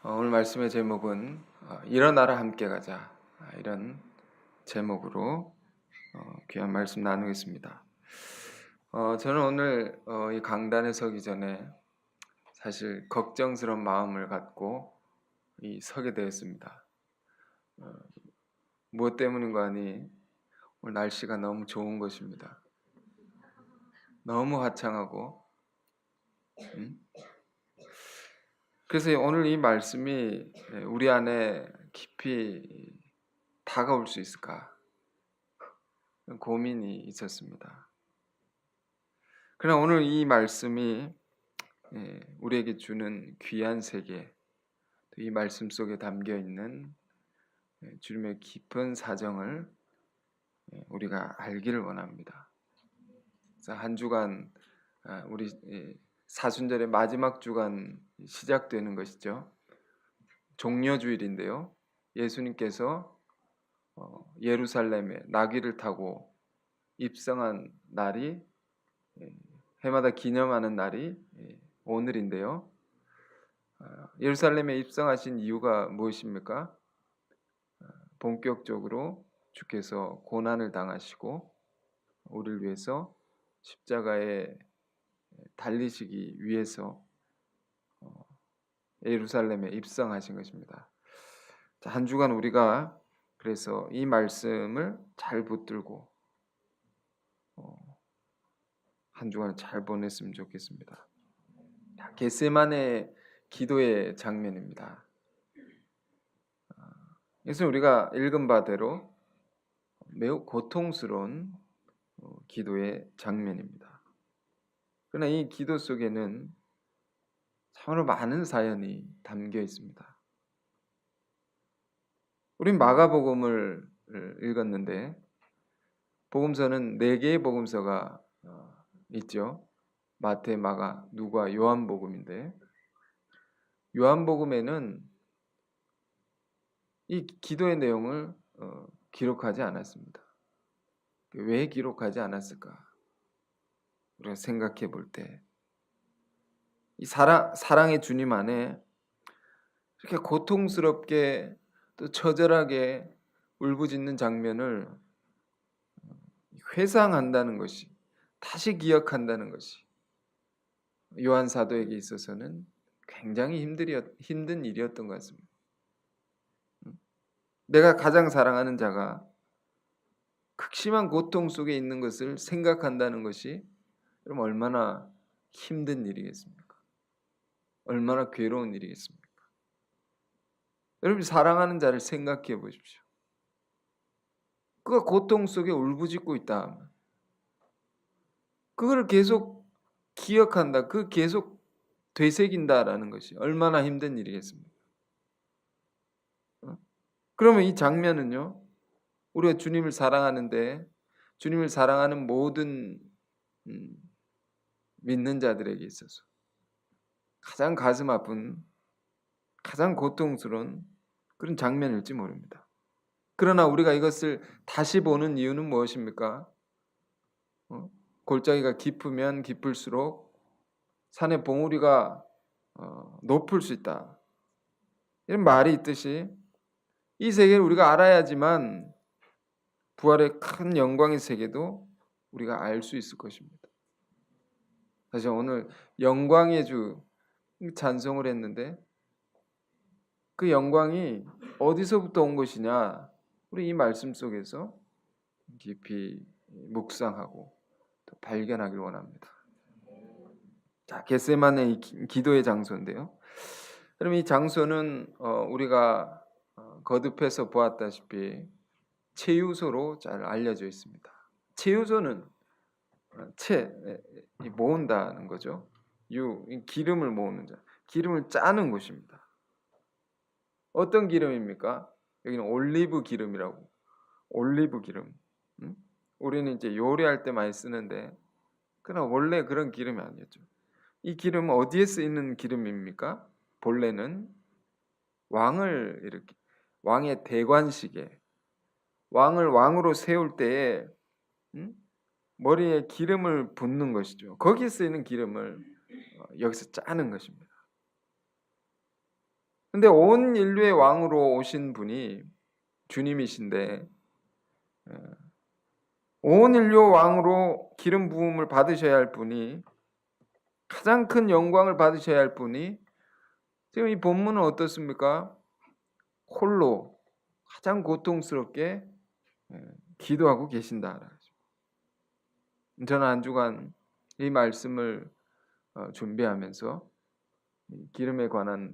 오늘 말씀의 제목은 일어나라 함께 가자, 이런 제목으로 귀한 말씀 나누겠습니다. 저는 오늘 이 강단에 서기 전에 사실 걱정스러운 마음을 갖고 서게 되었습니다. 무엇 때문인가 하니 오늘 날씨가 너무 좋은 것입니다. 너무 화창하고 그래서 오늘 이 말씀이 우리 안에 깊이 다가올 수 있을까 고민이 있었습니다. 그러나 오늘 이 말씀이 우리에게 주는 귀한 세계, 이 말씀 속에 담겨 있는 주님의 깊은 사정을 우리가 알기를 원합니다. 그래서 한 주간 우리 사순절의 마지막 주간 시작되는 것이죠. 종려주일인데요. 예수님께서 예루살렘에 나귀를 타고 입성한 날이 해마다 기념하는 날이 오늘인데요. 예루살렘에 입성하신 이유가 무엇입니까? 본격적으로 주께서 고난을 당하시고 우리를 위해서 십자가에 달리시기 위해서 예루살렘에 입성하신 것입니다. 한 주간 우리가 그래서 이 말씀을 잘 붙들고 한 주간을 잘 보냈으면 좋겠습니다. 겟세마네 기도의 장면입니다. 이것은 우리가 읽은 바대로 매우 고통스러운 기도의 장면입니다. 그러나 이 기도 속에는 참으로 많은 사연이 담겨 있습니다. 우린 마가복음을 읽었는데 복음서는 4개의 복음서가 있죠. 마태, 마가, 누가, 요한복음인데 요한복음에는 이 기도의 내용을 기록하지 않았습니다. 왜 기록하지 않았을까? 우리가 생각해 볼 때 이 사랑의 주님 안에 이렇게 고통스럽게 또 처절하게 울부짖는 장면을 회상한다는 것이, 다시 기억한다는 것이 요한 사도에게 있어서는 굉장히 힘든 일이었던 것 같습니다. 내가 가장 사랑하는 자가 극심한 고통 속에 있는 것을 생각한다는 것이 그럼 얼마나 힘든 일이겠습니까? 얼마나 괴로운 일이겠습니까? 여러분 사랑하는 자를 생각해 보십시오. 그가 고통 속에 울부짖고 있다. 그걸 계속 기억한다. 그 계속 되새긴다라는 것이 얼마나 힘든 일이겠습니까? 그러면 이 장면은요. 우리가 주님을 사랑하는데 주님을 사랑하는 모든 믿는 자들에게 있어서 가장 가슴 아픈, 가장 고통스러운 그런 장면일지 모릅니다. 그러나 우리가 이것을 다시 보는 이유는 무엇입니까? 골짜기가 깊으면 깊을수록 산의 봉우리가 높을 수 있다. 이런 말이 있듯이 이 세계를 우리가 알아야지만 부활의 큰 영광의 세계도 우리가 알 수 있을 것입니다. 사실 오늘 영광의 주 찬송을 했는데 그 영광이 어디서부터 온 것이냐? 우리 이 말씀 속에서 깊이 묵상하고 또 발견하길 원합니다. 자, 겟세마네 기도의 장소인데요. 그럼 이 장소는 우리가 거듭해서 보았다시피 채유소로 잘 알려져 있습니다. 채유소는 모은다는 거죠. 기름을 모으는 자, 기름을 짜는 곳입니다. 어떤 기름입니까? 여기는 올리브 기름이라고. 올리브 기름. 우리는 이제 요리할 때 많이 쓰는데 그러나 원래 그런 기름이 아니었죠. 이 기름은 어디에 쓰이는 기름입니까? 본래는 왕의 대관식에 왕을 왕으로 세울 때에 머리에 기름을 붓는 것이죠. 거기에 쓰이는 기름을 여기서 짜는 것입니다. 근데 온 인류의 왕으로 오신 분이 주님이신데 온 인류 왕으로 기름 부음을 받으셔야 할 분이, 가장 큰 영광을 받으셔야 할 분이 지금 이 본문은 어떻습니까? 홀로 가장 고통스럽게 기도하고 계신다. 저는 한 주간 이 말씀을 준비하면서 기름에 관한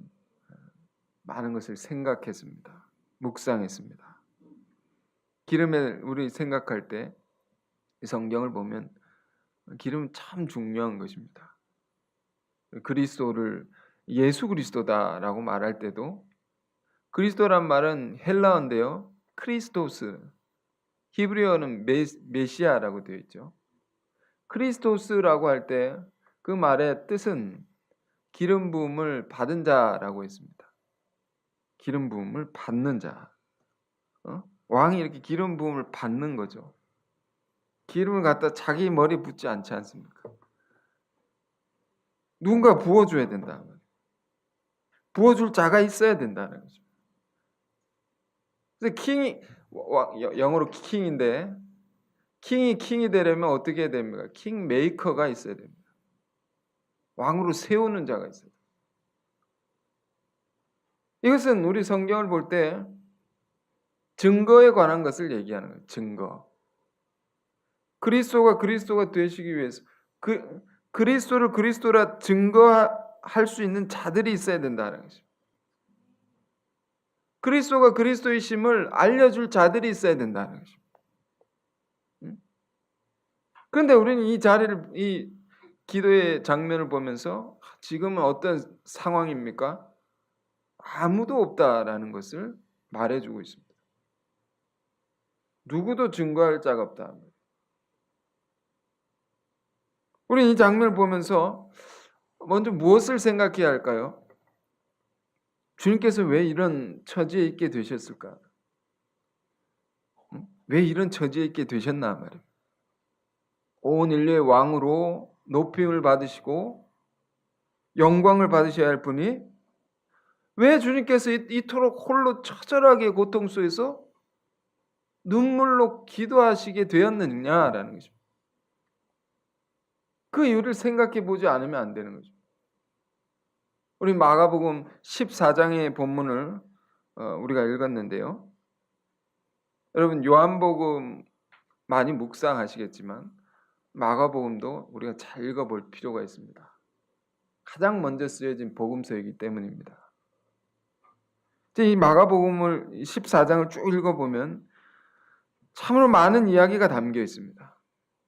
많은 것을 생각했습니다. 묵상했습니다. 기름에 우리 생각할 때 이 성경을 보면 기름은 참 중요한 것입니다. 그리스도를 예수 그리스도다라고 말할 때도 그리스도란 말은 헬라어인데요, 크리스토스, 히브리어는 메시아라고 되어 있죠. 크리스토스라고 할 때 그 말의 뜻은 기름 부음을 받은 자라고 했습니다. 기름 부음을 받는 자. 왕이 이렇게 기름 부음을 받는 거죠. 기름을 갖다 자기 머리에 붓지 않지 않습니까? 누군가 부어줘야 된다. 부어줄 자가 있어야 된다는 거죠. 그래서 킹이, 영어로 킹인데, 킹이 되려면 어떻게 해야 됩니까? 킹 메이커가 있어야 됩니다. 왕으로 세우는 자가 있어야 됩니다. 이것은 우리 성경을 볼 때 증거에 관한 것을 얘기하는 거예요. 증거. 그리스도가 되시기 위해서 그리스도를 그리스도라 증거할 수 있는 자들이 있어야 된다는 것입니다. 그리스도가 그리스도이심을 알려줄 자들이 있어야 된다는 것입니다. 그런데 우리는 이 기도의 장면을 보면서 지금은 어떤 상황입니까? 아무도 없다라는 것을 말해주고 있습니다. 누구도 증거할 자가 없다. 우리는 이 장면을 보면서 먼저 무엇을 생각해야 할까요? 주님께서 왜 이런 처지에 있게 되셨을까? 왜 이런 처지에 있게 되셨나 말이에요. 온 인류의 왕으로 높임을 받으시고 영광을 받으셔야 할 분이 왜 주님께서 이토록 홀로 처절하게 고통 속에서 눈물로 기도하시게 되었느냐라는 것입니다. 그 이유를 생각해 보지 않으면 안 되는 거죠. 우리 마가복음 14장의 본문을 우리가 읽었는데요. 여러분 요한복음 많이 묵상하시겠지만 마가복음도 우리가 잘 읽어볼 필요가 있습니다. 가장 먼저 쓰여진 복음서이기 때문입니다. 이 마가복음을 14장을 쭉 읽어보면 참으로 많은 이야기가 담겨 있습니다.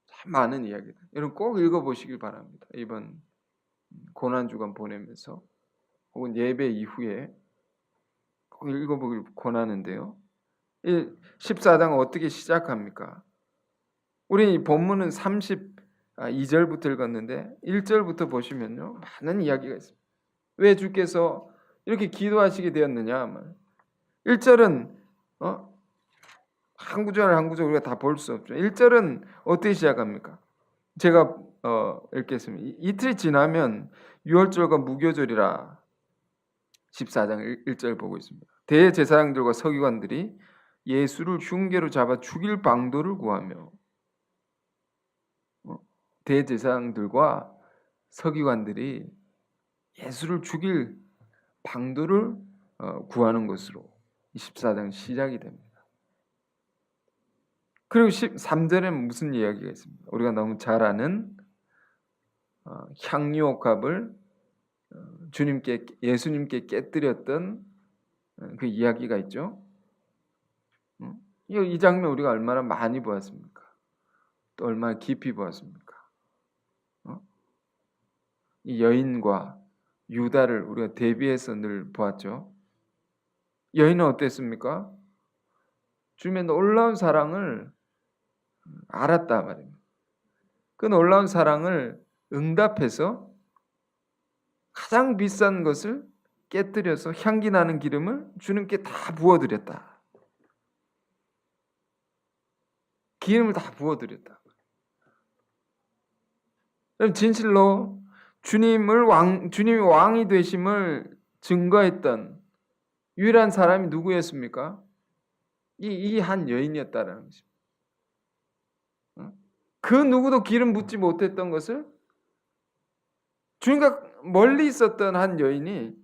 참 많은 이야기들. 여러분 꼭 읽어보시길 바랍니다. 이번 고난주간 보내면서 혹은 예배 이후에 꼭 읽어보길 권하는데요. 이 14장은 어떻게 시작합니까? 우리 본문은 32절부터 읽었는데 1절부터 보시면요. 많은 이야기가 있습니다. 왜 주께서 이렇게 기도하시게 되었느냐? 1절은 한 구절 한 구절 우리가 다 볼 수 없죠. 1절은 어떻게 시작합니까? 제가 읽겠습니다. 이틀이 지나면 유월절과 무교절이라 14장 1절 보고 있습니다. 대제사장들과 서기관들이 예수를 흉계로 잡아 죽일 방도를 구하며 대제사장들과 서기관들이 예수를 죽일 방도를 구하는 것으로 14장 시작이 됩니다. 그리고 13절에는 무슨 이야기가 있습니까? 우리가 너무 잘 아는 향유옥합을 예수님께 깨뜨렸던 그 이야기가 있죠. 이 장면 우리가 얼마나 많이 보았습니까? 또 얼마나 깊이 보았습니까? 이 여인과 유다를 우리가 대비해서 늘 보았죠. 여인은 어땠습니까? 주님의 놀라운 사랑을 알았다 말입니다. 그 놀라운 사랑을 응답해서 가장 비싼 것을 깨뜨려서 향기 나는 기름을 주님께 다 부어드렸다. 기름을 다 부어드렸다. 진실로 주님이 왕이 되심을 증거했던 유일한 사람이 누구였습니까? 이 한 여인이었다라는 것입니다. 그 누구도 기름 붓지 못했던 것을 주님과 멀리 있었던 한 여인이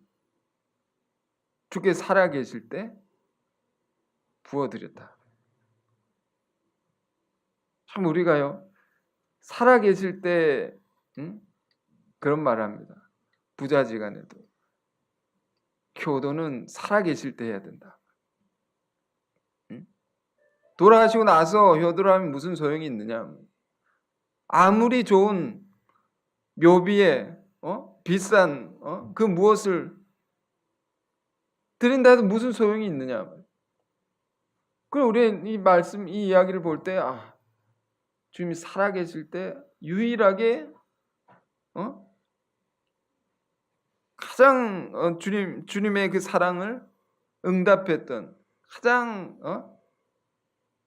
주께 살아계실 때 부어드렸다. 참 우리가요 살아계실 때 그런 말을 합니다. 부자지간에도 효도는 살아계실 때 해야 된다. 돌아가시고 나서 효도를 하면 무슨 소용이 있느냐. 아무리 좋은 묘비에 비싼 그 무엇을 드린다 해도 무슨 소용이 있느냐. 그럼 우리는 이 말씀, 이 이야기를 볼 때 주님이 살아계실 때 유일하게 가장 주님의 그 사랑을 응답했던 가장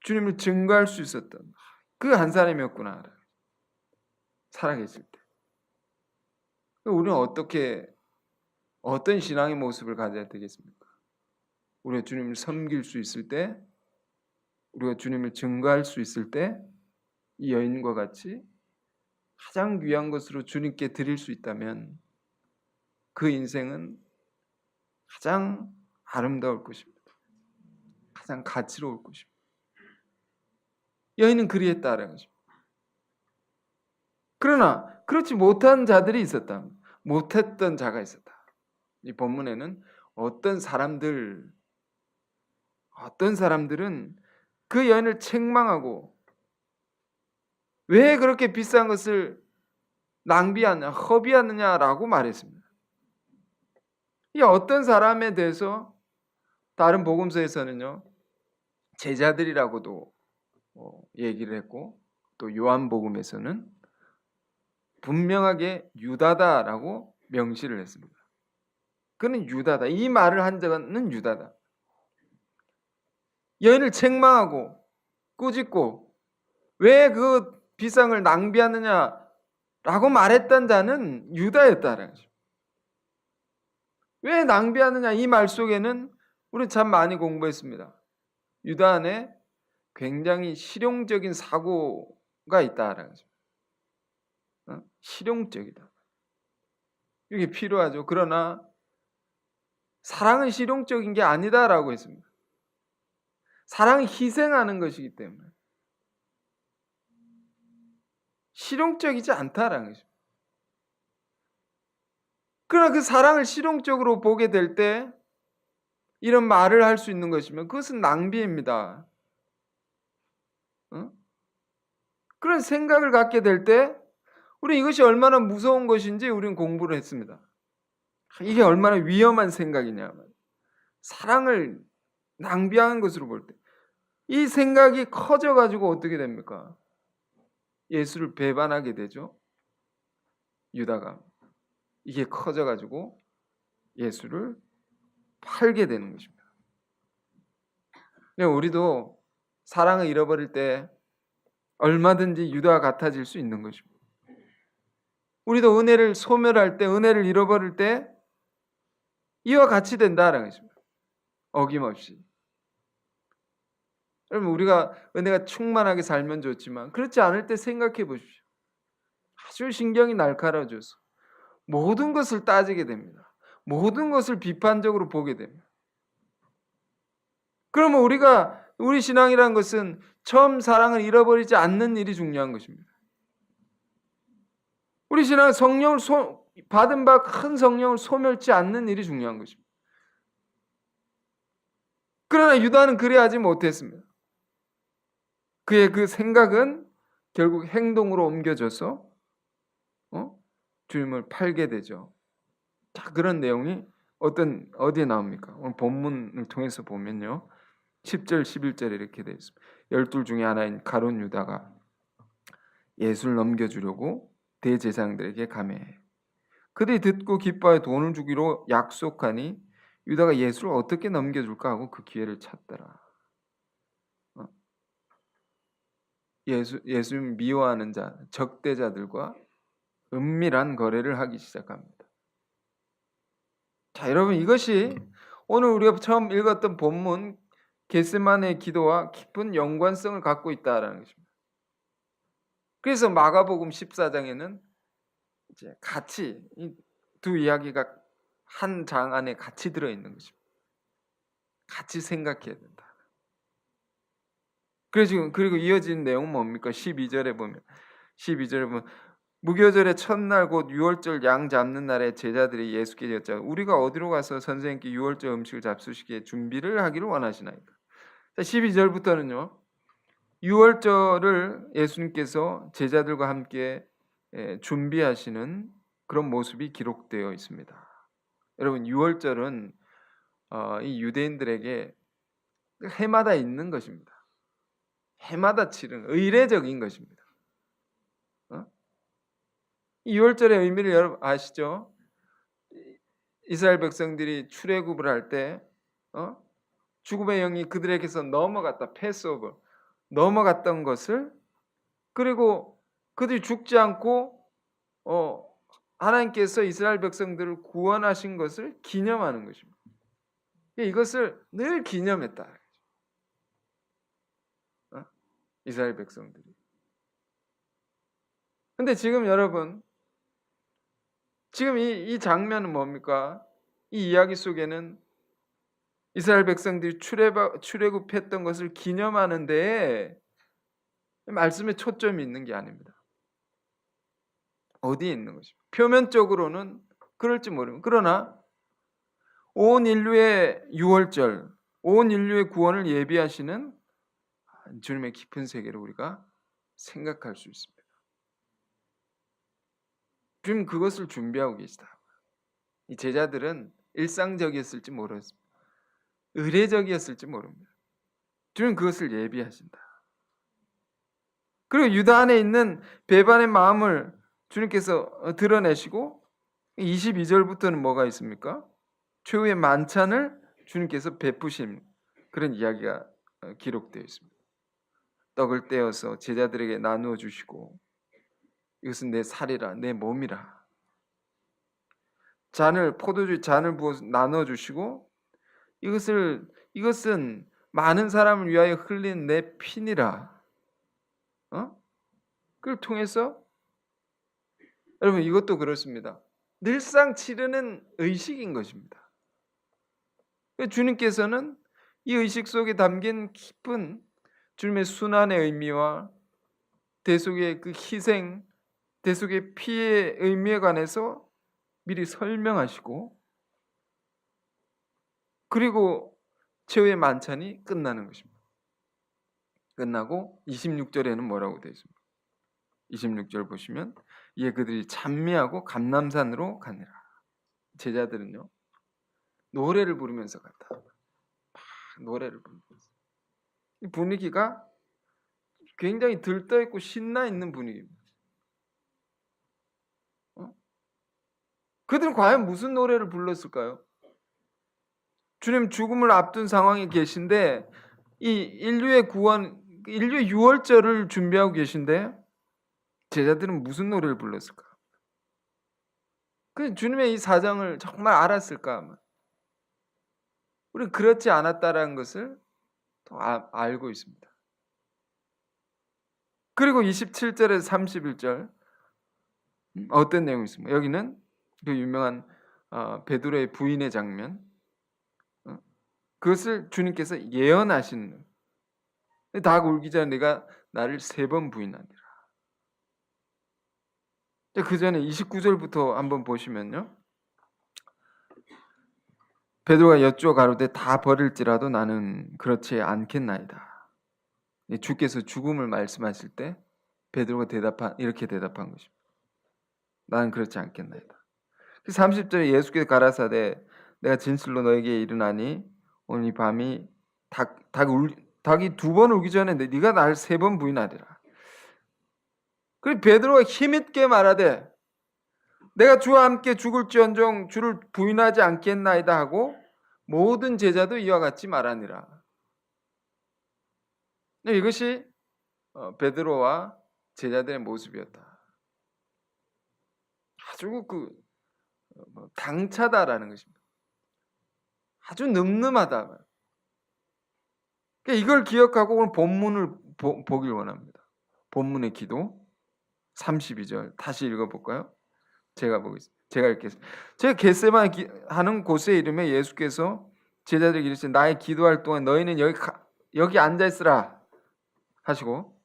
주님을 증거할 수 있었던 그 한 사람이었구나. 살아계실 때. 우리는 어떤 신앙의 모습을 가져야 되겠습니까? 우리가 주님을 섬길 수 있을 때, 우리가 주님을 증거할 수 있을 때, 이 여인과 같이 가장 귀한 것으로 주님께 드릴 수 있다면 그 인생은 가장 아름다울 것입니다. 가장 가치로울 것입니다. 여인은 그리했다라는 것입니다. 그러나 그렇지 못한 자들이 있었다. 못했던 자가 있었다. 이 본문에는 어떤 사람들은 그 여인을 책망하고 왜 그렇게 비싼 것을 낭비하냐, 허비하느냐라고 말했습니다. 이 어떤 사람에 대해서 다른 복음서에서는요, 제자들이라고도 얘기를 했고, 또 요한복음에서는 분명하게 유다다라고 명시를 했습니다. 그는 유다다. 이 말을 한 자는 유다다. 여인을 책망하고 꾸짖고 왜 그 비싼 걸 낭비하느냐라고 말했던 자는 유다였다라는 것입니다. 왜 낭비하느냐 이 말 속에는 우리 참 많이 공부했습니다. 유다 안에 굉장히 실용적인 사고가 있다라는 것입니다. 실용적이다. 이게 필요하죠. 그러나 사랑은 실용적인 게 아니다라고 했습니다. 사랑은 희생하는 것이기 때문에 실용적이지 않다라는 것입니다. 그러나 그 사랑을 실용적으로 보게 될 때 이런 말을 할 수 있는 것이면 그것은 낭비입니다. 그런 생각을 갖게 될 때 우리 이것이 얼마나 무서운 것인지 우리는 공부를 했습니다. 이게 얼마나 위험한 생각이냐. 사랑을 낭비하는 것으로 볼 때 이 생각이 커져가지고 어떻게 됩니까? 예수를 배반하게 되죠. 유다가. 이게 커져가지고 예수를 팔게 되는 것입니다. 우리도 사랑을 잃어버릴 때 얼마든지 유다와 같아질 수 있는 것입니다. 우리도 은혜를 소멸할 때, 은혜를 잃어버릴 때 이와 같이 된다라는 것입니다. 어김없이. 여러분 우리가 은혜가 충만하게 살면 좋지만 그렇지 않을 때 생각해 보십시오. 아주 신경이 날카로워져서 모든 것을 따지게 됩니다. 모든 것을 비판적으로 보게 됩니다. 그러면 우리 신앙이라는 것은 처음 사랑을 잃어버리지 않는 일이 중요한 것입니다. 우리 신앙은 성령을 받은 바 큰 성령을 소멸치 않는 일이 중요한 것입니다. 그러나 유다는 그래하지 못했습니다. 그의 그 생각은 결국 행동으로 옮겨져서 주님을 팔게 되죠. 자, 그런 내용이 어디에 나옵니까? 오늘 본문을 통해서 보면요. 10절, 11절에 이렇게 되어 있습니다. 12 중에 하나인 가룟 유다가 예수를 넘겨주려고 대제사장들에게 감해해. 그들이 듣고 기뻐하여 돈을 주기로 약속하니 유다가 예수를 어떻게 넘겨줄까 하고 그 기회를 찾더라. 예수 미워하는 자, 적대자들과 은밀한 거래를 하기 시작합니다. 자, 여러분 이것이 오늘 우리가 처음 읽었던 본문 겟세마네의 기도와 깊은 연관성을 갖고 있다라는 것입니다. 그래서 마가복음 14장에는 이제 같이 이 두 이야기가 한 장 안에 같이 들어 있는 것입니다. 같이 생각해야 된다. 그리고 이어진 내용은 뭡니까? 12절에 보면 무교절의 첫날 곧 유월절 양 잡는 날에 제자들이 예수께 여쭤 우리가 어디로 가서 선생님께 유월절 음식을 잡수시기에 준비를 하기를 원하시나이까. 12절부터는요. 유월절을 예수님께서 제자들과 함께 준비하시는 그런 모습이 기록되어 있습니다. 여러분 유월절은 이 유대인들에게 해마다 있는 것입니다. 해마다 치르는 의례적인 것입니다. 이 유월절의 의미를 여러분 아시죠? 이스라엘 백성들이 출애굽을 할 때 죽음의 영이 그들에게서 넘어갔다. 패스오버 넘어갔던 것을 그리고 그들이 죽지 않고 하나님께서 이스라엘 백성들을 구원하신 것을 기념하는 것입니다. 이것을 늘 기념했다. 이스라엘 백성들이. 근데 지금 여러분 지금 이 장면은 뭡니까? 이 이야기 속에는 이스라엘 백성들이 출애굽했던 것을 기념하는데 말씀에 초점이 있는 게 아닙니다. 어디에 있는 것입니까? 표면적으로는 그럴지 모르면 그러나 온 인류의 유월절, 온 인류의 구원을 예비하시는 주님의 깊은 세계를 우리가 생각할 수 있습니다. 주님 그것을 준비하고 계시다. 이 제자들은 일상적이었을지 모르겠습니다. 의례적이었을지 모릅니다. 주님 그것을 예비하신다. 그리고 유다 안에 있는 배반의 마음을 주님께서 드러내시고 22절부터는 뭐가 있습니까? 최후의 만찬을 주님께서 베푸신 그런 이야기가 기록되어 있습니다. 떡을 떼어서 제자들에게 나누어 주시고 이것은 내 살이라 내 몸이라. 포도주 잔을 부어서 나눠 주시고 이것은 많은 사람을 위하여 흘린 내 피니라. 그걸 통해서 여러분 이것도 그렇습니다. 늘상 치르는 의식인 것입니다. 주님께서는 이 의식 속에 담긴 깊은 주님의 순환의 의미와 대속의 그 희생, 대속의 피의 의미에 관해서 미리 설명하시고 그리고 최후의 만찬이 끝나는 것입니다. 끝나고 26절에는 뭐라고 되어 있습니까? 26절 보시면 이에 그들이 찬미하고 감람산으로 가니라. 제자들은요 노래를 부르면서 갔다. 노래를 부르면서 이 분위기가 굉장히 들떠있고 신나 있는 분위기입니다. 그들은 과연 무슨 노래를 불렀을까요? 주님 죽음을 앞둔 상황에 계신데 이 인류의 구원, 인류의 유월절을 준비하고 계신데 제자들은 무슨 노래를 불렀을까? 그 주님의 이 사정을 정말 알았을까? 우리는 그렇지 않았다라는 것을 더 알고 있습니다. 그리고 27절에서 31절 어떤 내용이 있습니까? 여기는 그 유명한 베드로의 부인의 장면 그것을 주님께서 예언하시는 닭 울기 전에 내가 나를 3번 부인하니라. 그 전에 29절부터 한번 보시면요. 베드로가 여쭈어 가로되 다 버릴지라도 나는 그렇지 않겠나이다. 주께서 죽음을 말씀하실 때 베드로가 이렇게 대답한 것입니다. 나는 그렇지 않겠나이다. 30절에 예수께서 가라사대 내가 진실로 너에게 이르나니 오늘 이 밤이 닭이 2번 울기 전에 네가 나를 3번 부인하리라. 그리고 베드로가 힘있게 말하되 내가 주와 함께 죽을지언정 주를 부인하지 않겠나이다 하고 모든 제자도 이와 같이 말하니라. 이것이 베드로와 제자들의 모습이었다. 아주 당차다라는 것입니다. 아주 늠름하다. 그러니까 이걸 기억하고 오늘 본문을 보길 원합니다. 본문의 기도 32절 다시 읽어볼까요? 제가 보겠습니다. 제가 읽겠습니다. 제가 겟세마네 하는 곳의 이름에 예수께서 제자들에게 이르시되 나의 기도할 동안 너희는 여기 앉아 있으라 하시고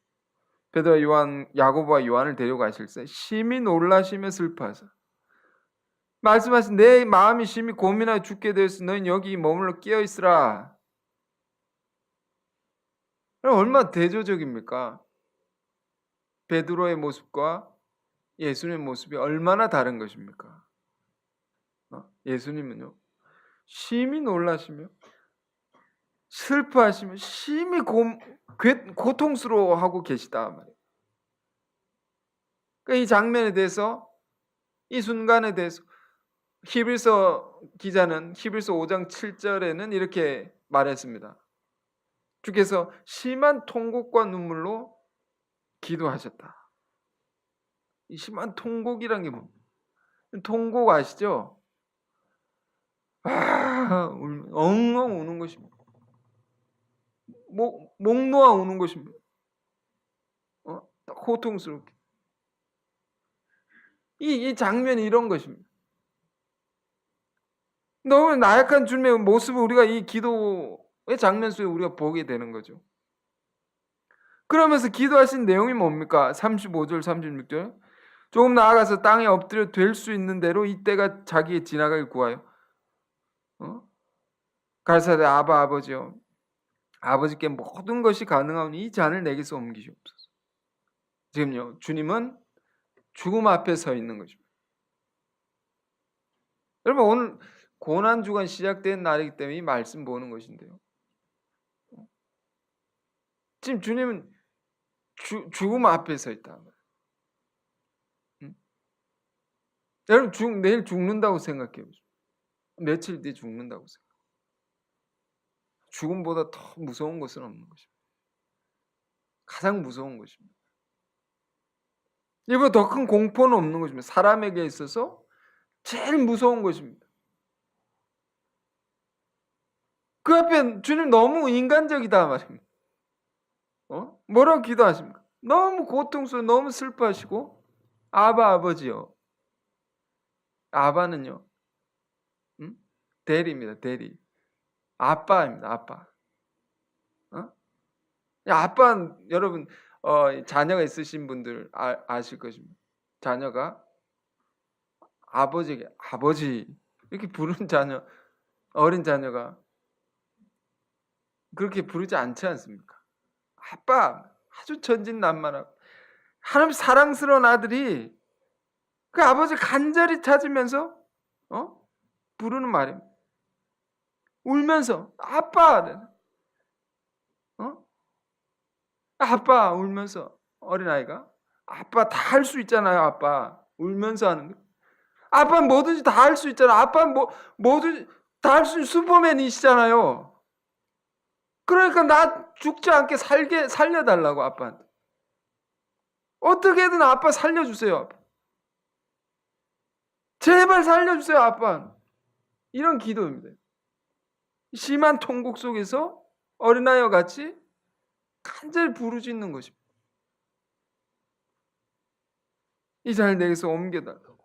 베드로와 요한, 야고보와 요한을 데려가실세 심히 놀라시며 슬퍼하사 말씀하신 내 마음이 심히 고민하여 죽게 되었으니 너희는 여기 머물러 깨어 있으라. 얼마나 대조적입니까? 베드로의 모습과 예수님의 모습이 얼마나 다른 것입니까? 예수님은요 심히 놀라시며 슬퍼하시며 심히 고통스러워하고 계시다 말이에요. 그러니까 이 장면에 대해서 이 순간에 대해서 히브리서 기자는 히브리서 5장 7절에는 이렇게 말했습니다. 주께서 심한 통곡과 눈물로 기도하셨다. 이 심한 통곡이란 게 뭡니까? 통곡 아시죠? 엉엉 우는 것입니다. 목 놓아 우는 것입니다. 고통스럽게. 이 장면이 이런 것입니다. 너무 나약한 주님의 모습을 우리가 이 기도의 장면 속에 우리가 보게 되는 거죠. 그러면서 기도하신 내용이 뭡니까? 35절, 36절. 조금 나아가서 땅에 엎드려 될 수 있는 대로 이때가 자기의 지나가길 구하여 가르사대 아바 아버지여 아버지께 모든 것이 가능하오니 이 잔을 내게서 옮기시옵소서. 지금요 주님은 죽음 앞에 서 있는 것입니다. 여러분 오늘 고난주간 시작된 날이기 때문에 이 말씀 보는 것인데요. 지금 주님은 죽음 앞에 서 있다. 여러분 내일 죽는다고 생각해 보세요. 며칠 뒤에 죽는다고 생각해요. 죽음보다 더 무서운 것은 없는 것입니다. 가장 무서운 것입니다. 이보다 더 큰 공포는 없는 것입니다. 사람에게 있어서 제일 무서운 것입니다. 그 앞에 주님 너무 인간적이다 말입니다. 뭐라고 기도하십니까? 너무 고통스러워 너무 슬퍼하시고 아바 아버지요. 아바는요. 대리입니다. 대리. 아빠입니다. 아빠. 아빠 여러분 자녀가 있으신 분들 아실 것입니다. 자녀가 아버지에게 아버지 이렇게 부르는 자녀 어린 자녀가 그렇게 부르지 않지 않습니까? 아빠 아주 천진난만하고 하나님 사랑스러운 아들이 그 아버지 간절히 찾으면서 부르는 말입니다. 울면서 아빠 아빠 울면서 어린아이가 아빠 다 할 수 있잖아요. 아빠 울면서 하는 거. 아빠 뭐든지 다 할 수 있잖아. 아빠 뭐든지 다 할 수 있는 슈퍼맨이시잖아요. 그러니까 나 죽지 않게 살려달라고 아빠한테. 어떻게든 아빠 살려주세요. 아빠. 제발 살려주세요. 아빠. 이런 기도입니다. 심한 통곡 속에서 어린아이와 같이 간절히 부르짖는 것입니다. 이 잔을 내게서 옮겨달라고.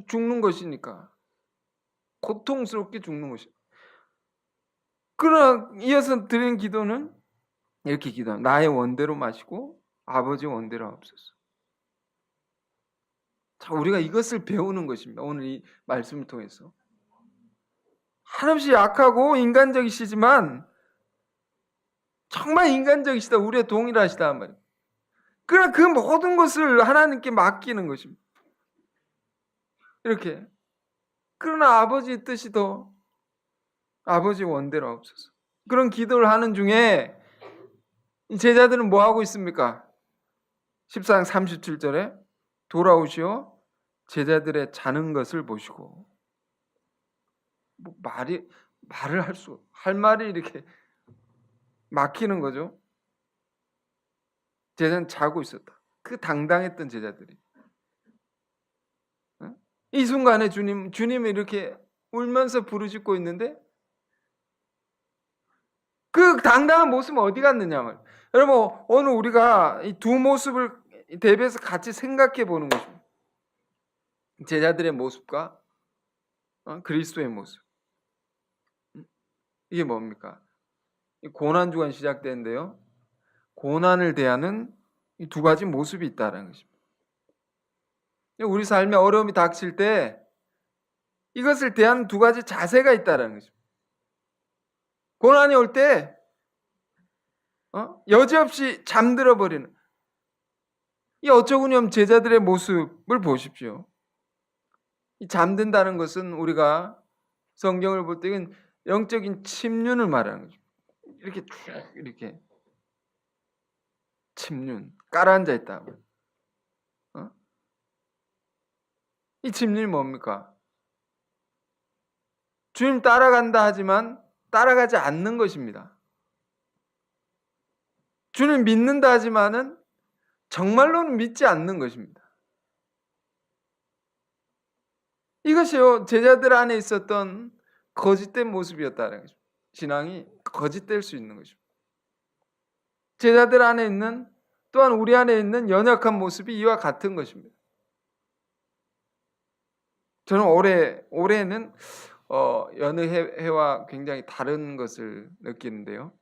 죽는 것이니까. 고통스럽게 죽는 것입니다. 그러나 이어서 드린 기도는 이렇게 기도합니다. 나의 원대로 마시고 아버지 원대로 하옵소서. 자, 우리가 이것을 배우는 것입니다. 오늘 이 말씀을 통해서. 한없이 약하고 인간적이시지만 정말 인간적이시다. 우리의 동일하시다 말이에요. 그러나 그 모든 것을 하나님께 맡기는 것입니다. 이렇게. 그러나 아버지의 뜻이 더 아버지 원대로 하옵소서. 그런 기도를 하는 중에 제자들은 뭐 하고 있습니까? 14장 37절에 돌아오시어 제자들의 자는 것을 보시고 말을 할 말이 이렇게 막히는 거죠. 제자는 자고 있었다. 그 당당했던 제자들이. 이 순간에 주님이 이렇게 울면서 부르짖고 있는데 그 당당한 모습은 어디 갔느냐 말이에요. 여러분, 오늘 우리가 이 두 모습을 대비해서 같이 생각해 보는 것입니다. 제자들의 모습과 그리스도의 모습. 이게 뭡니까? 고난주간 시작되는데요. 고난을 대하는 이 두 가지 모습이 있다는 것입니다. 우리 삶에 어려움이 닥칠 때 이것을 대하는 두 가지 자세가 있다는 것입니다. 고난이 올 때 여지없이 잠들어 버리는 이 어처구니없는 제자들의 모습을 보십시오. 이 잠든다는 것은 우리가 성경을 볼 때 영적인 침륜을 말하는 거죠. 이렇게 쭉 이렇게 침륜 깔아앉아 있다. 이 침륜이 뭡니까? 주님 따라간다 하지만 따라가지 않는 것입니다. 주님 믿는다 하지만은 정말로는 믿지 않는 것입니다. 이것이요, 제자들 안에 있었던 거짓된 모습이었다는 것입니다. 신앙이 거짓될 수 있는 것입니다. 제자들 안에 있는, 또한 우리 안에 있는 연약한 모습이 이와 같은 것입니다. 저는 올해는 여느 해와 굉장히 다른 것을 느끼는데요.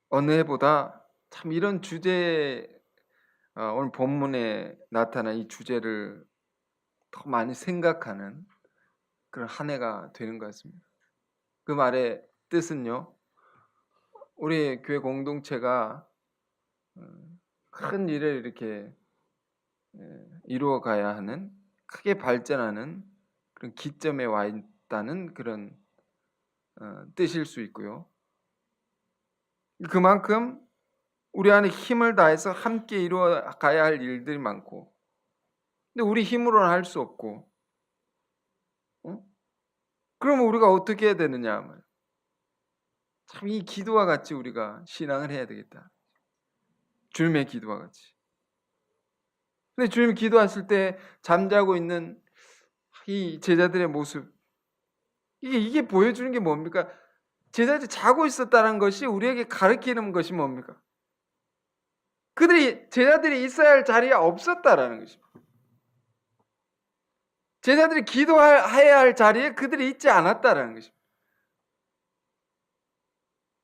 어느 해보다 참 이런 주제, 오늘 본문에 나타난 이 주제를 더 많이 생각하는 그런 한 해가 되는 것 같습니다. 그 말의 뜻은요, 우리 교회 공동체가 큰 일을 이렇게 이루어 가야 하는, 크게 발전하는 그런 기점에 와 있다는 그런 뜻일 수 있고요. 그만큼 우리 안에 힘을 다해서 함께 이루어 가야 할 일들이 많고, 근데 우리 힘으로는 할 수 없고, 그러면 우리가 어떻게 해야 되느냐? 참 이 기도와 같이 우리가 신앙을 해야 되겠다. 주님의 기도와 같이. 근데 주님 기도하실 때 잠자고 있는 이 제자들의 모습, 이게 보여주는 게 뭡니까? 제자들이 자고 있었다는 것이 우리에게 가르치는 것이 뭡니까? 제자들이 있어야 할 자리에 없었다라는 것입니다. 제자들이 기도해야 할 자리에 그들이 있지 않았다라는 것입니다.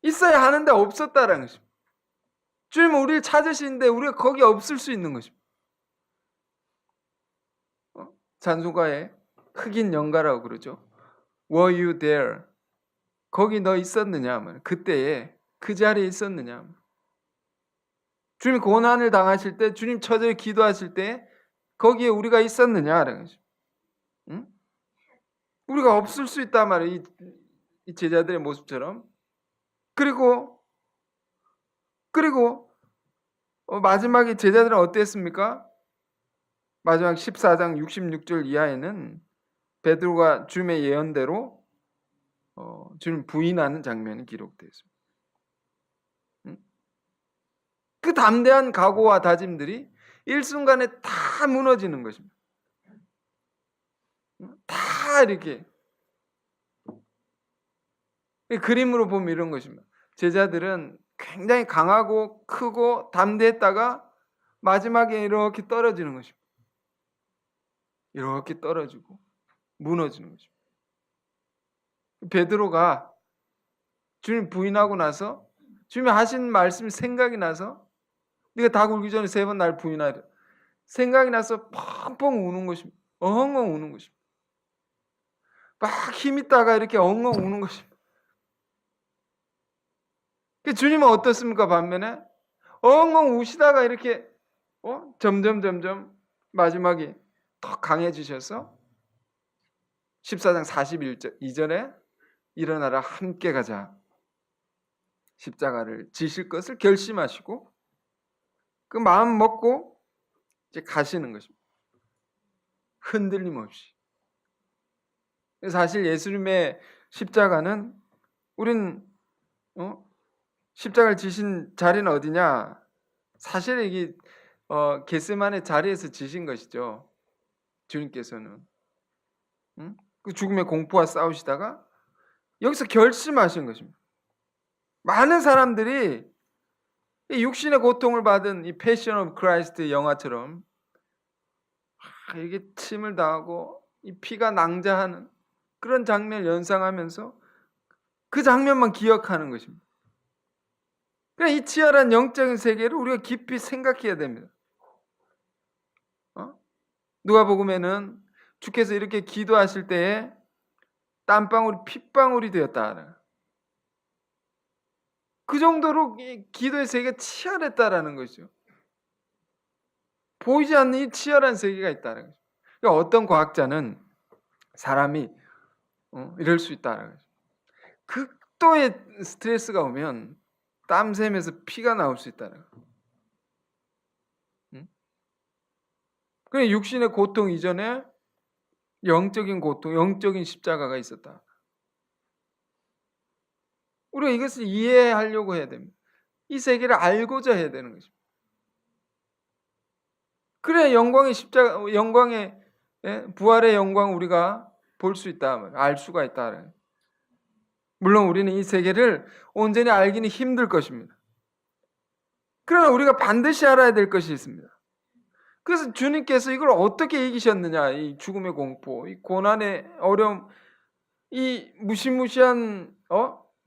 있어야 하는데 없었다라는 것입니다. 주님은 우리를 찾으시는데 우리가 거기 없을 수 있는 것입니다. 찬송가에 흑인 연가라고 그러죠. Were you there? 거기 너 있었느냐? 그때에 그 자리에 있었느냐? 주님 고난을 당하실 때, 주님 처절히 기도하실 때 거기에 우리가 있었느냐라는 거죠. 응? 우리가 없을 수 있단 말이에요. 이 제자들의 모습처럼. 그리고 마지막에 제자들은 어땠습니까? 마지막 14장 66절 이하에는 베드로가 주님의 예언대로 주님 부인하는 장면이 기록되어 있습니다. 그 담대한 각오와 다짐들이 일순간에 다 무너지는 것입니다. 다 이렇게 그림으로 보면 이런 것입니다. 제자들은 굉장히 강하고 크고 담대했다가 마지막에 이렇게 떨어지는 것입니다. 이렇게 떨어지고 무너지는 것입니다. 베드로가 주님 부인하고 나서 주님이 하신 말씀이 생각이 나서 네가 다 굴기 전에 3번 날 부인하려 생각이 나서 펑펑 우는 것입니다. 엉엉 우는 것입니다. 막 힘있다가 이렇게 엉엉 우는 것입니다. 주님은 어떻습니까? 반면에 엉엉 우시다가 이렇게 점점 마지막에 더 강해지셔서 14장 41절 이전에 일어나라 함께 가자. 십자가를 지실 것을 결심하시고 그 마음 먹고 이제 가시는 것입니다. 흔들림 없이. 사실 예수님의 십자가는 우린 십자가를 지신 자리는 어디냐? 사실 이게 겟세마네 자리에서 지신 것이죠. 주님께서는. 응? 그 죽음의 공포와 싸우시다가 여기서 결심하신 것입니다. 많은 사람들이 이 육신의 고통을 받은 이 패션 오브 크라이스트 영화처럼 이게 침을 당하고 이 피가 낭자하는 그런 장면을 연상하면서 그 장면만 기억하는 것입니다. 그러니까 이 치열한 영적인 세계를 우리가 깊이 생각해야 됩니다. 누가복음에는 주께서 이렇게 기도하실 때에 땀방울이 핏방울이 되었다. 그 정도로 기도의 세계가 치열했다라는 것이죠. 보이지 않는 이 치열한 세계가 있다는 거죠. 그러니까 어떤 과학자는 사람이 이럴 수 있다는 거죠. 극도의 스트레스가 오면 땀샘에서 피가 나올 수 있다는 거죠. 그러니까 육신의 고통 이전에 영적인 고통, 영적인 십자가가 있었다. 우리가 이것을 이해하려고 해야 됩니다. 이 세계를 알고자 해야 되는 것입니다. 그래야 영광의 십자가, 영광의 부활의 영광 우리가 볼 수 있다, 알 수가 있다. 물론 우리는 이 세계를 온전히 알기는 힘들 것입니다. 그러나 우리가 반드시 알아야 될 것이 있습니다. 그래서 주님께서 이걸 어떻게 이기셨느냐, 이 죽음의 공포, 이 고난의 어려움, 이 무시무시한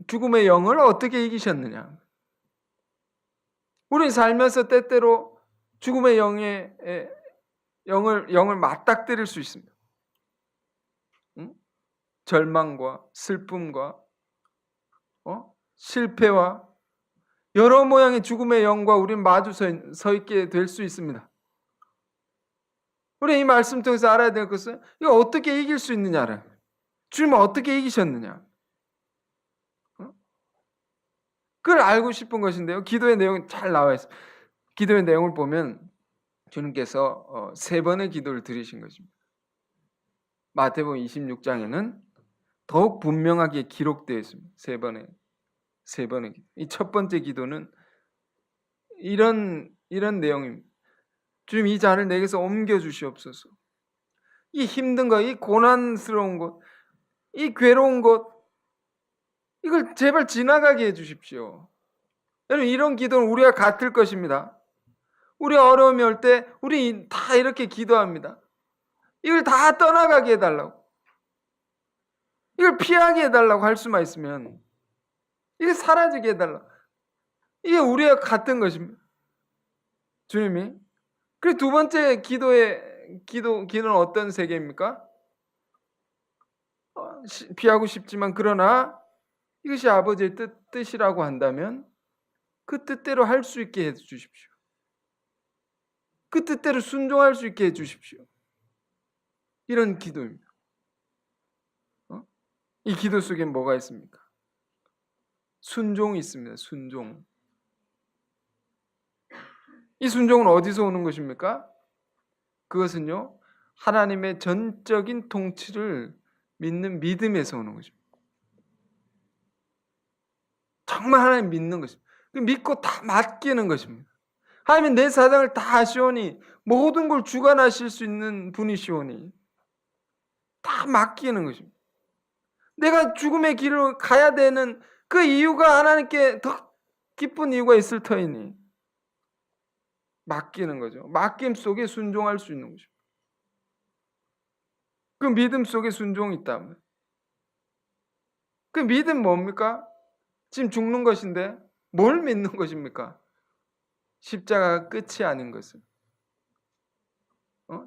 죽음의 영을 어떻게 이기셨느냐. 우리는 살면서 때때로 죽음의 영을 맞닥뜨릴 수 있습니다. 절망과 슬픔과 실패와 여러 모양의 죽음의 영과 우리는 마주 서 있게 될 수 있습니다. 우리 이 말씀 통해서 알아야 될 것은 이거 어떻게 이길 수 있느냐를, 주님은 어떻게 이기셨느냐, 그걸 알고 싶은 것인데요. 기도의 내용이 잘 나와 있어요. 기도의 내용을 보면 주님께서 3번의 기도를 드리신 것입니다. 마태복음 26장에는 더욱 분명하게 기록되어 있습니다. 3번의 기도. 이 첫 번째 기도는 이런 내용입니다. 주님, 이 잔을 내게서 옮겨 주시옵소서. 이 힘든 것, 이 고난스러운 것, 이 괴로운 것, 이걸 제발 지나가게 해주십시오. 여러분, 이런 기도는 우리가 같을 것입니다. 우리가 어려움이 올 때 우리 다 이렇게 기도합니다. 이걸 다 떠나가게 해달라고, 이걸 피하게 해달라고 할 수만 있으면, 이게 사라지게 해달라고, 이게 우리가 같은 것입니다. 주님이. 그리고 두 번째 기도는 어떤 세계입니까? 피하고 싶지만 그러나 이것이 아버지의 뜻이라고 한다면 그 뜻대로 할 수 있게 해주십시오. 그 뜻대로 순종할 수 있게 해주십시오. 이런 기도입니다. 이 기도 속에 뭐가 있습니까? 순종이 있습니다. 순종. 이 순종은 어디서 오는 것입니까? 그것은요, 하나님의 전적인 통치를 믿는 믿음에서 오는 것입니다. 정말 하나님 믿는 것입니다. 믿고 다 맡기는 것입니다. 하나님은 내 사정을 다 아시오니, 모든 걸 주관하실 수 있는 분이시오니 다 맡기는 것입니다. 내가 죽음의 길을 가야 되는 그 이유가 하나님께 더 깊은 이유가 있을 터이니 맡기는 거죠. 맡김 속에 순종할 수 있는 것입니다. 그 믿음 속에 순종이 있다면, 그 믿음 뭡니까? 지금 죽는 것인데 뭘 믿는 것입니까? 십자가가 끝이 아닌 것을,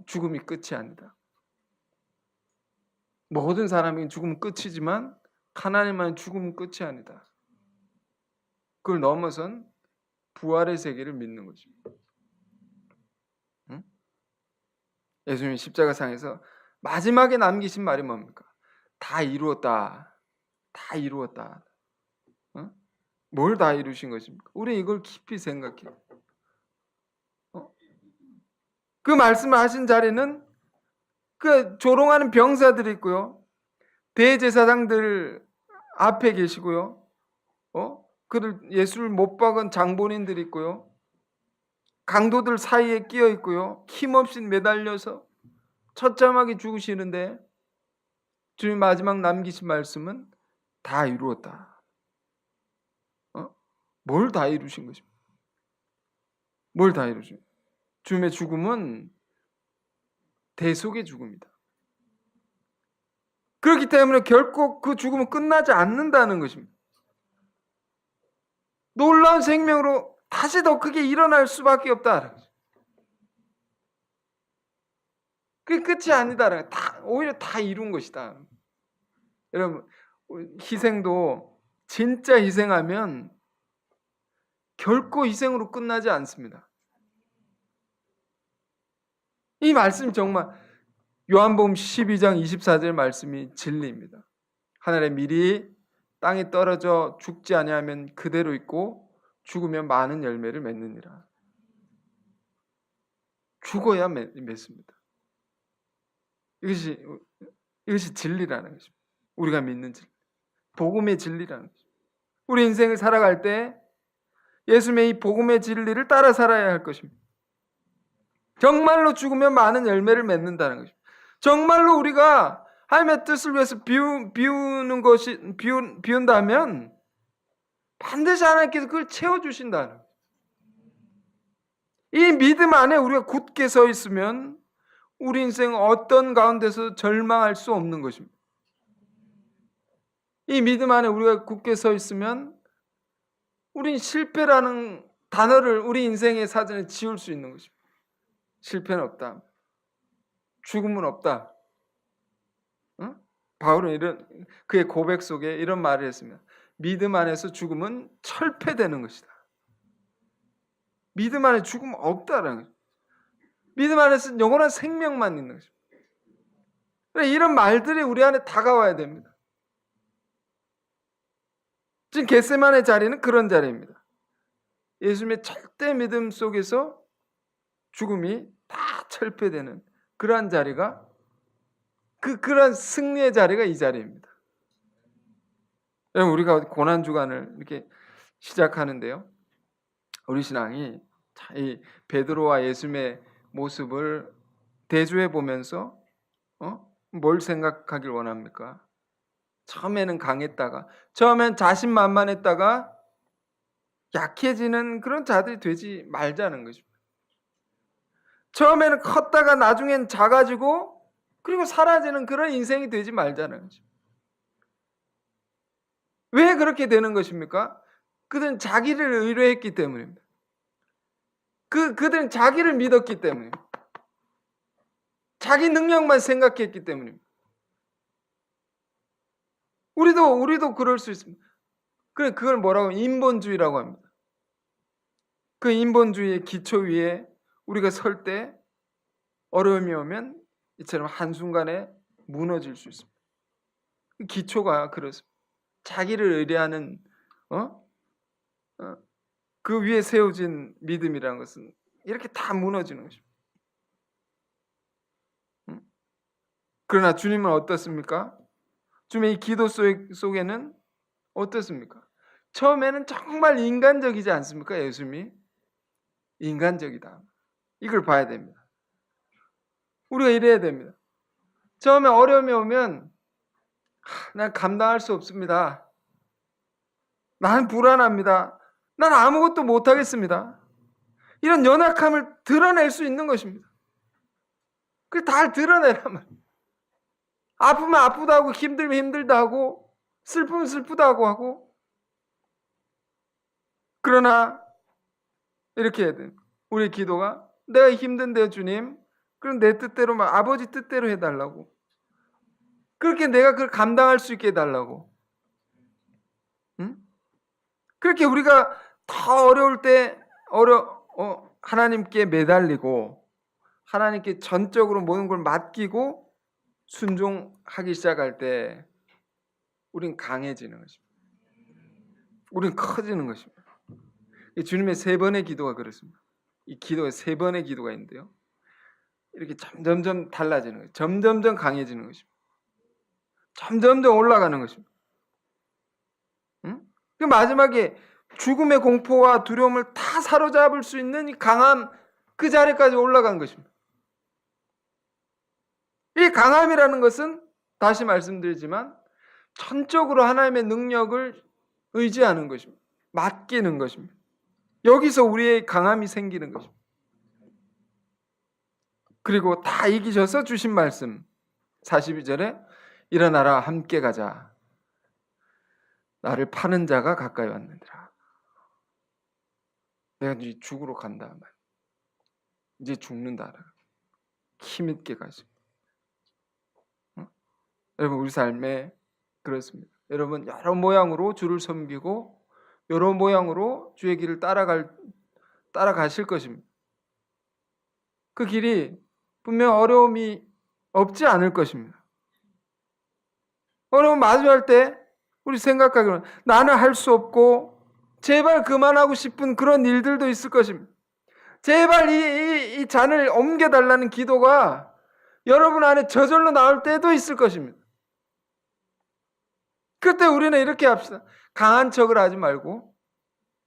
죽음이 끝이 아니다. 모든 사람이 죽음은 끝이지만 하나님만의 죽음은 끝이 아니다. 그걸 넘어선 부활의 세계를 믿는 것입니다. 예수님이 십자가상에서 마지막에 남기신 말이 뭡니까? 다 이루었다. 다 이루었다. 뭘 다 이루신 것입니까? 우리 이걸 깊이 생각해요. 그 말씀을 하신 자리는 그 조롱하는 병사들이 있고요, 대제사장들 앞에 계시고요, 그들 예수를 못 박은 장본인들이 있고요, 강도들 사이에 끼어 있고요, 힘없이 매달려서 처참하게 죽으시는데 주님 마지막 남기신 말씀은 다 이루었다. 뭘 다 이루신 것입니까? 뭘 다 이루신? 주님의 죽음은 대속의 죽음이다. 그렇기 때문에 결코 그 죽음은 끝나지 않는다는 것입니다. 놀라운 생명으로 다시 더 크게 일어날 수밖에 없다. 그게 끝이 아니다. 오히려 다 이룬 것이다. 여러분, 희생도 진짜 희생하면 결코 희생으로 끝나지 않습니다. 이 말씀이 정말 요한복음 12장 24절 말씀이 진리입니다. 하늘의 밀이 땅에 떨어져 죽지 아니하면 그대로 있고 죽으면 많은 열매를 맺느니라. 죽어야 맺습니다. 이것이 진리라는 것입니다. 우리가 믿는 진리, 복음의 진리라는 것입니다. 우리 인생을 살아갈 때 예수님의 이 복음의 진리를 따라 살아야 할 것입니다. 정말로 죽으면 많은 열매를 맺는다는 것입니다. 정말로 우리가 하나님의 뜻을 위해서 비운다면 반드시 하나님께서 그걸 채워주신다는 거예요. 이 믿음 안에 우리가 굳게 서 있으면 우리 인생 어떤 가운데서 절망할 수 없는 것입니다. 이 믿음 안에 우리가 굳게 서 있으면 우린 실패라는 단어를 우리 인생의 사전에 지울 수 있는 것입니다. 실패는 없다. 죽음은 없다. 바울은 그의 고백 속에 이런 말을 했습니다. 믿음 안에서 죽음은 철폐되는 것이다. 믿음 안에 죽음은 없다라는 거죠. 믿음 안에서 영원한 생명만 있는 것입니다. 이런 말들이 우리 안에 다가와야 됩니다. 지금 겟세마네 자리는 그런 자리입니다. 예수님의 절대 믿음 속에서 죽음이 다 철폐되는 그러한 자리가 그런 승리의 자리가 이 자리입니다. 우리가 고난 주간을 이렇게 시작하는데요. 우리 신앙이 이 베드로와 예수님의 모습을 대조해 보면서 뭘 생각하길 원합니까? 처음에는 강했다가, 처음엔 자신만만했다가 약해지는 그런 자들이 되지 말자는 것입니다. 처음에는 컸다가 나중엔 작아지고 그리고 사라지는 그런 인생이 되지 말자는 것입니다. 왜 그렇게 되는 것입니까? 그들은 자기를 의뢰했기 때문입니다. 그들은 자기를 믿었기 때문입니다. 자기 능력만 생각했기 때문입니다. 우리도 그럴 수 있습니다. 그걸 뭐라고 하면 인본주의라고 합니다. 그 인본주의의 기초 위에 우리가 설 때 어려움이 오면 이처럼 한순간에 무너질 수 있습니다. 기초가 그렇습니다. 자기를 의뢰하는 그 위에 세워진 믿음이라는 것은 이렇게 다 무너지는 것입니다. 그러나 주님은 어떻습니까? 주님의 이 기도 속에는 어떻습니까? 처음에는 정말 인간적이지 않습니까? 예수님이 인간적이다. 이걸 봐야 됩니다. 우리가 이래야 됩니다. 처음에 어려움이 오면 난 감당할 수 없습니다. 나는 불안합니다. 난 아무것도 못하겠습니다. 이런 연약함을 드러낼 수 있는 것입니다. 그걸 다 드러내란 말이에요. 아프면 아프다 하고 힘들면 힘들다 하고 슬프면 슬프다고 하고 그러나 이렇게 해야 돼요. 우리 기도가 내가 힘든데요 주님 그럼 내 뜻대로 아버지 뜻대로 해달라고 그렇게 내가 그걸 감당할 수 있게 해달라고 그렇게 우리가 더 어려울 때 하나님께 매달리고 하나님께 전적으로 모든 걸 맡기고 순종하기 시작할 때 우린 강해지는 것입니다. 우린 커지는 것입니다. 주님의 3번의 기도가 그렇습니다. 이 기도에 3번의 기도가 있는데요. 이렇게 점점 달라지는 거예요. 점점점 강해지는 것입니다. 점점점 올라가는 것입니다. 그 마지막에 죽음의 공포와 두려움을 다 사로잡을 수 있는 이 강함 그 자리까지 올라간 것입니다. 이 강함이라는 것은 다시 말씀드리지만 전적으로 하나님의 능력을 의지하는 것입니다. 맡기는 것입니다. 여기서 우리의 강함이 생기는 것입니다. 그리고 다 이기셔서 주신 말씀 42절에 일어나라 함께 가자. 나를 파는 자가 가까이 왔느니라. 내가 이제 죽으러 간다. 이제 죽는다. 힘있게 가십니다. 여러분 우리 삶에 그렇습니다. 여러분 여러 모양으로 주를 섬기고 여러 모양으로 주의 길을 따라가실 것입니다. 그 길이 분명 어려움이 없지 않을 것입니다. 어려움 마주할 때 우리 생각하기로는 나는 할 수 없고 제발 그만하고 싶은 그런 일들도 있을 것입니다. 제발 이 잔을 옮겨달라는 기도가 여러분 안에 저절로 나올 때도 있을 것입니다. 그때 우리는 이렇게 합시다. 강한 척을 하지 말고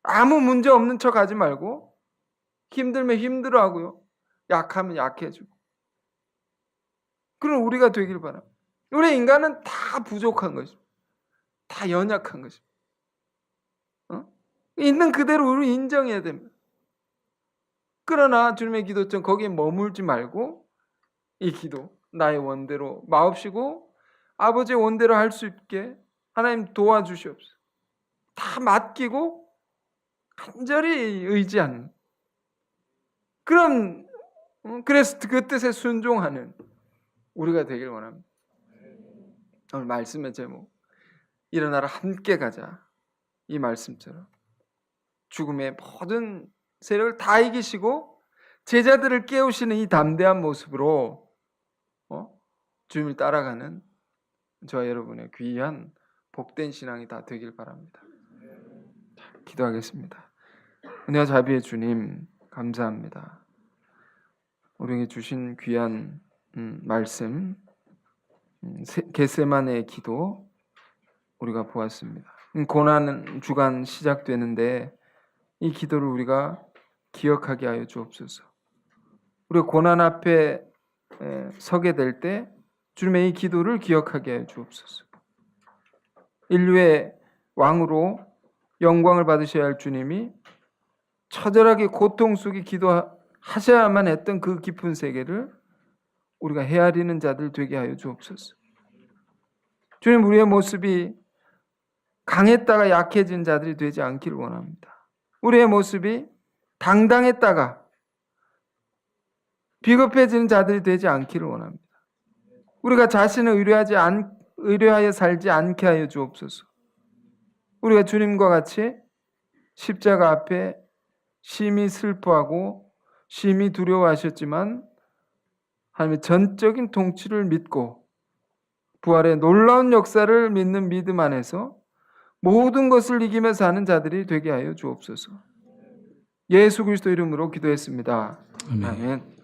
아무 문제 없는 척 하지 말고 힘들면 힘들어하고요. 약하면 약해지고 그런 우리가 되길 바랍니다. 우리 인간은 다 부족한 것입니다. 다 연약한 것입니다. 있는 그대로 우리 인정해야 됩니다. 그러나 주님의 기도처럼 거기에 머물지 말고 이 기도 나의 원대로 마옵시고 아버지의 원대로 할 수 있게 하나님 도와주시옵소서. 다 맡기고 간절히 의지하는 그런 그래서 그 뜻에 순종하는 우리가 되길 원합니다. 오늘 말씀의 제목 일어나라 함께 가자. 이 말씀처럼 죽음의 모든 세력을 다 이기시고 제자들을 깨우시는 이 담대한 모습으로 주님을 따라가는 저와 여러분의 귀한 복된 신앙이 다 되길 바랍니다. 자, 기도하겠습니다. 은혜와 자비의 주님 감사합니다. 우리에게 주신 귀한 말씀 겟세마네의 기도 우리가 보았습니다. 고난 주간 시작되는데 이 기도를 우리가 기억하게 하여 주옵소서. 우리가 고난 앞에 서게 될 때 주님의 이 기도를 기억하게 하여 주옵소서. 인류의 왕으로 영광을 받으셔야 할 주님이 처절하게 고통 속에 기도하셔야만 했던 그 깊은 세계를 우리가 헤아리는 자들 되게 하여 주옵소서. 주님 우리의 모습이 강했다가 약해진 자들이 되지 않기를 원합니다. 우리의 모습이 당당했다가 비겁해지는 자들이 되지 않기를 원합니다. 우리가 자신을 의뢰하여 살지 않게 하여 주옵소서. 우리가 주님과 같이 십자가 앞에 심히 슬퍼하고 심히 두려워하셨지만 하나님의 전적인 통치를 믿고 부활의 놀라운 역사를 믿는 믿음 안에서 모든 것을 이기며 사는 자들이 되게 하여 주옵소서. 예수 그리스도 이름으로 기도했습니다. 아멘.